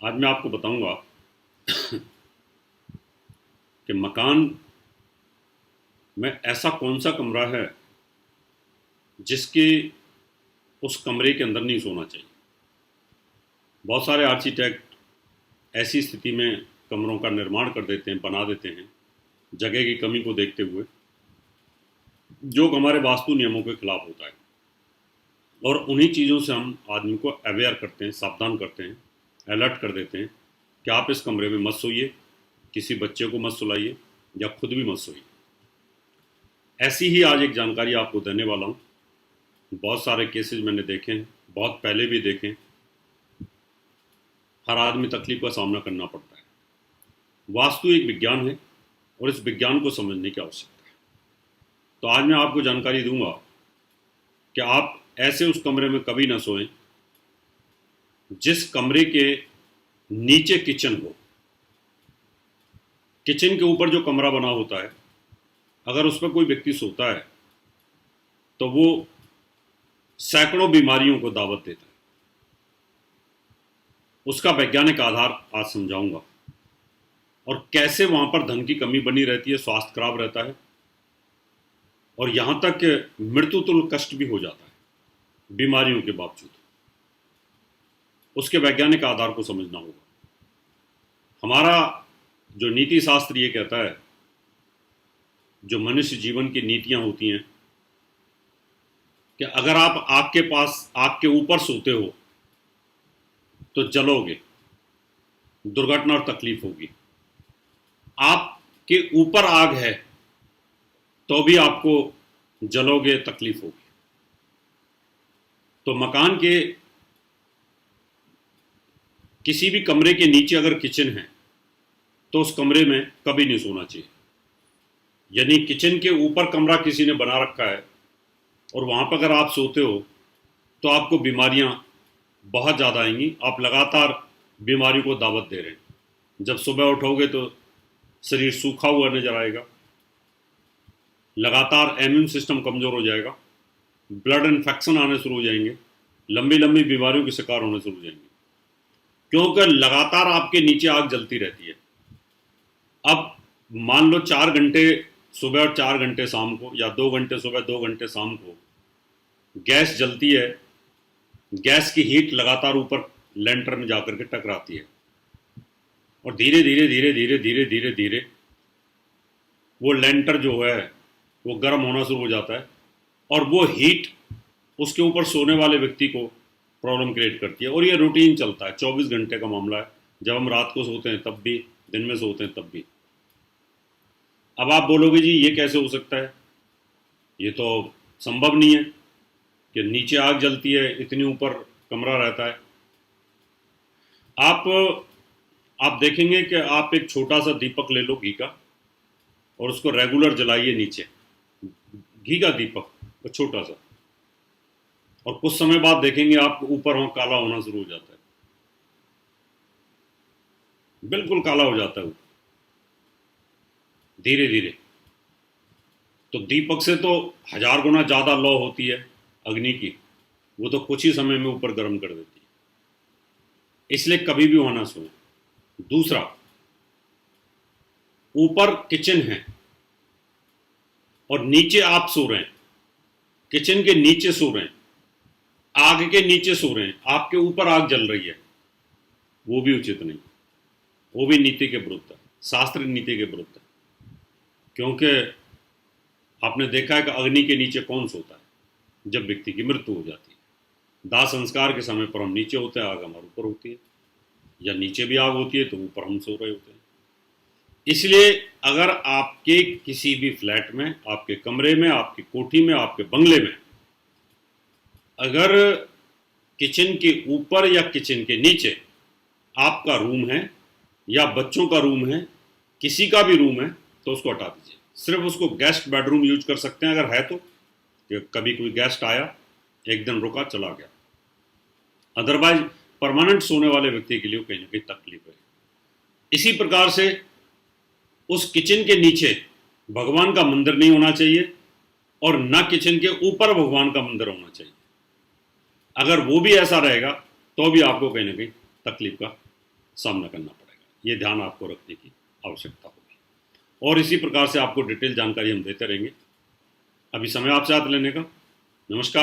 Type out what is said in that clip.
आज मैं आपको बताऊंगा कि मकान में ऐसा कौन सा कमरा है जिसके उस कमरे के अंदर नहीं सोना चाहिए। बहुत सारे आर्किटेक्ट ऐसी स्थिति में कमरों का निर्माण कर देते हैं, बना देते हैं जगह की कमी को देखते हुए, जो हमारे वास्तु नियमों के खिलाफ होता है। और उन्हीं चीज़ों से हम आदमी को अवेयर करते हैं, सावधान करते हैं, अलर्ट कर देते हैं कि आप इस कमरे में मत सोइए, किसी बच्चे को मत सुलाइए या खुद भी मत सोइए। ऐसी ही आज एक जानकारी आपको देने वाला हूँ। बहुत सारे केसेस मैंने देखे हैं, बहुत पहले भी देखे हैं। हर आदमी तकलीफ का सामना करना पड़ता है। वास्तु एक विज्ञान है और इस विज्ञान को समझने की आवश्यकता है। तो आज मैं आपको जानकारी दूंगा कि आप ऐसे उस कमरे में कभी ना सोएं जिस कमरे के नीचे किचन हो। किचन के ऊपर जो कमरा बना होता है, अगर उस पर कोई व्यक्ति सोता है तो वो सैकड़ों बीमारियों को दावत देता है। उसका वैज्ञानिक आधार आज समझाऊंगा और कैसे वहां पर धन की कमी बनी रहती है, स्वास्थ्य खराब रहता है और यहां तक कि मृत्यु तुल्य कष्ट भी हो जाता है बीमारियों के बावजूद। उसके वैज्ञानिक आधार को समझना होगा। हमारा जो नीति शास्त्र ये कहता है, जो मनुष्य जीवन की नीतियां होती हैं, कि अगर आप आग के पास, आग के ऊपर सोते हो तो जलोगे, दुर्घटना और तकलीफ होगी। आपके ऊपर आग है तो भी आपको जलोगे, तकलीफ होगी। तो मकान के किसी भी कमरे के नीचे अगर किचन है तो उस कमरे में कभी नहीं सोना चाहिए। यानी किचन के ऊपर कमरा किसी ने बना रखा है और वहां पर अगर आप सोते हो तो आपको बीमारियां बहुत ज़्यादा आएंगी। आप लगातार बीमारी को दावत दे रहे हैं। जब सुबह उठोगे तो शरीर सूखा हुआ नजर आएगा, लगातार इम्यून सिस्टम कमज़ोर हो जाएगा, ब्लड इन्फेक्शन आने शुरू हो जाएंगे, लंबी लंबी बीमारियों के शिकार होने शुरू हो जाएंगे, क्योंकि लगातार आपके नीचे आग जलती रहती है। अब मान लो 4 घंटे सुबह और 4 घंटे शाम को, या 2 घंटे सुबह 2 घंटे शाम को गैस जलती है। गैस की हीट लगातार ऊपर लेंटर में जाकर के टकराती है और धीरे धीरे धीरे धीरे धीरे धीरे धीरे वो लेंटर जो है वो गर्म होना शुरू हो जाता है और वो हीट उसके ऊपर सोने वाले व्यक्ति को प्रॉब्लम क्रिएट करती है। और ये रूटीन चलता है, 24 घंटे का मामला है। जब हम रात को सोते हैं तब भी, दिन में सोते हैं तब भी। अब आप बोलोगे जी ये कैसे हो सकता है, ये तो संभव नहीं है कि नीचे आग जलती है, इतनी ऊपर कमरा रहता है। आप देखेंगे कि आप एक छोटा सा दीपक ले लो घी का और उसको रेगुलर जलाइए नीचे, घी का दीपक, वो छोटा सा, और कुछ समय बाद देखेंगे आप ऊपर हो काला होना शुरू हो जाता है, बिल्कुल काला हो जाता है वो धीरे धीरे। तो दीपक से तो 1000 गुना ज़्यादा लौ होती है अग्नि की, वो तो कुछ ही समय में ऊपर गर्म कर देती है। इसलिए कभी भी वहां ना सोए। दूसरा, ऊपर किचन है और नीचे आप सो रहे हैं, किचन के नीचे सो रहे हैं, आग के नीचे सो रहे हैं, आपके ऊपर आग जल रही है, वो भी उचित नहीं, वो भी नीति के विरुद्ध है, शास्त्र नीति के विरुद्ध है। क्योंकि आपने देखा है कि अग्नि के नीचे कौन सोता है? जब व्यक्ति की मृत्यु हो जाती है। दाह संस्कार के समय पर हम नीचे होते हैं, आग हमारे ऊपर होती है, या नीचे भी आग होती है तो ऊपर हम सो रहे होते हैं। इसलिए अगर आपके किसी भी फ्लैट में, आपके कमरे में, आपकी कोठी में, आपके बंगले में अगर किचन के ऊपर या किचन के नीचे आपका रूम है या बच्चों का रूम है, किसी का भी रूम है, तो उसको हटा दीजिए। सिर्फ उसको गेस्ट बेडरूम यूज कर सकते हैं अगर है तो, कि कभी कोई गेस्ट आया, एक दिन रुका, चला गया। अदरवाइज परमानेंट सोने वाले व्यक्ति के लिए कहीं ना कहीं तकलीफ है। इसी प्रकार से उस किचन के नीचे भगवान का मंदिर नहीं होना चाहिए और न किचन के ऊपर भगवान का मंदिर होना चाहिए। अगर वो भी ऐसा रहेगा तो भी आपको कहीं ना कहीं तकलीफ का सामना करना पड़ेगा। ये ध्यान आपको रखने की आवश्यकता होगी, और इसी प्रकार से आपको डिटेल जानकारी हम देते रहेंगे। अभी समय आपसे हाथ लेने का। नमस्कार।